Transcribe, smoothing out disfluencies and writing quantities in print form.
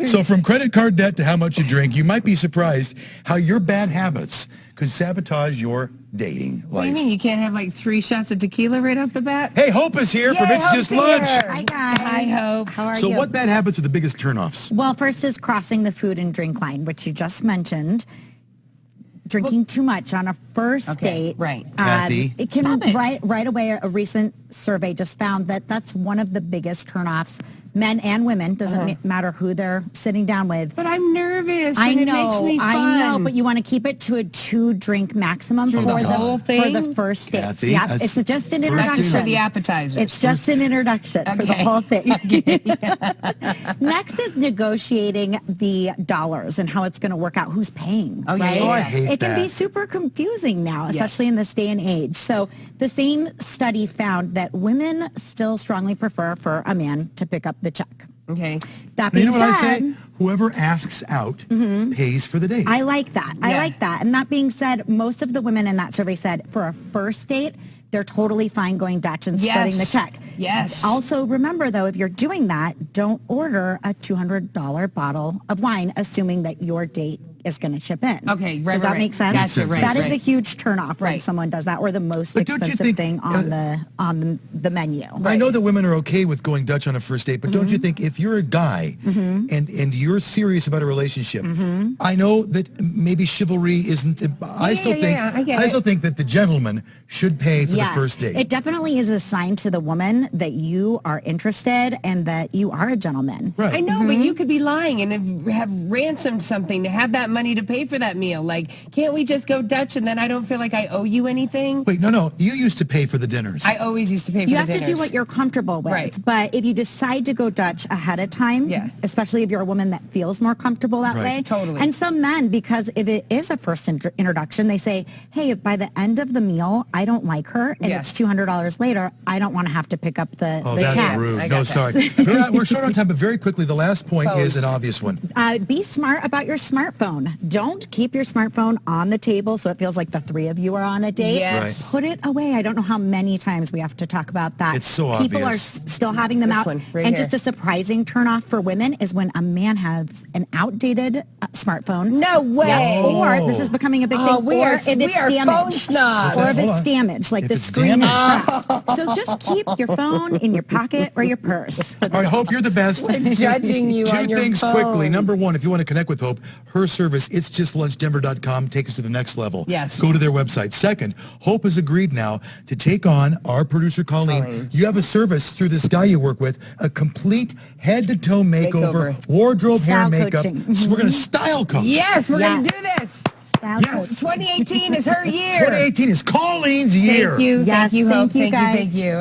So from credit card debt to how much you drink, you might be surprised how your bad habits could sabotage your dating life. What do you mean? You can't have like 3 shots of tequila right off the bat? Hey, Hope is here from It's Just Lunch. Hi, guys. Hi, Hope. How are So you? what bad habits are the biggest turnoffs? Well, first is crossing the food and drink line, which you just mentioned. Drinking too much on a first date. Right. Kathy? It can Stop it. right away. A recent survey just found that that's one of the biggest turnoffs. Men and women, doesn't matter who they're sitting down with. But I'm nervous I and know, it makes me fun. I know, but you want to keep it to a 2-drink maximum Through the whole for thing? the first date. Kathy, Yep, that's it's just an first introduction. That's for the appetizers. It's just an introduction for the Okay. whole thing. Next is negotiating the dollars and how it's going to work out. Who's paying? Oh, yeah, right? yeah, yeah. I hate It can be that. super confusing now, Yes. especially in this day and age. So the same study found that women still strongly prefer for a man to pick up the check. Okay. That You being know what I said, say? Whoever asks out pays for the date. I like that. I Yeah. like that. And that being said, most of the women in that survey said for a first date, they're totally fine going Dutch and splitting the check. Yes. Also, remember, though, if you're doing that, don't order a $200 bottle of wine, assuming that your date is going to chip in. Okay, right, Does that right, make sense? Gotcha, right, That is right. a huge turnoff when Right. someone does that, or the most But don't you expensive think, thing on the menu. I know that women are okay with going Dutch on a first date, but don't you think if you're a guy and you're serious about a relationship, I know that maybe chivalry isn't. I still think I get it. still think that the gentleman should pay for the first date. It definitely is a sign to the woman that you are interested and that you are a gentleman. Right. I know, but you could be lying and have ransomed something to have that money to pay for that meal. Like, can't we just go Dutch and then I don't feel like I owe you anything? Wait, no. You used to pay for the dinners. I always used to pay for You the have dinners. to do what you're comfortable with. Right. But if you decide to go Dutch ahead of time, Yeah. especially if you're a woman that feels more comfortable that Right. way. Totally. And some men, because if it is a first introduction, they say, hey, if by the end of the meal, I don't like her and Yeah. it's $200 later, I don't want to have to pick up the Oh, that's tab. rude. I No, got that. sorry. We're short on time, but very quickly, the last point is an obvious one. Be smart about your smartphone. Don't keep your smartphone on the table so it feels like the three of you are on a date. Yes. Right. Put it away. I don't know how many times we have to talk about that. It's so People obvious. are still having them This out. one, right and here. just a surprising turnoff for women is when a man has an outdated smartphone. No way. Yeah, or this is becoming a big Oh, thing. we or are- if we it's are phone damaged. snobs. Or if Hold it's on. damaged, like If the it's screen is damaged. cracked. So just keep your phone in your pocket or your purse. For the All right, Hope, you're the best. Judging you Two on your things phone. quickly. Number one, if you want to connect with Hope, her service, it's justlunchdenver.com, take us to the next level. Yes. Go to their website. Second, Hope has agreed now to take on our producer, Colleen. You have a service through this guy you work with, a complete head-to-toe makeover, Makeover. wardrobe, Style hair, makeup. coaching. So we're going to style coach. Yes, we're going Yes. to do this. Style Yes. coach. 2018 is her year. 2018 is Colleen's year. Thank you. Yes, Thank you, Hope. thank you, Thank you. guys. Thank you.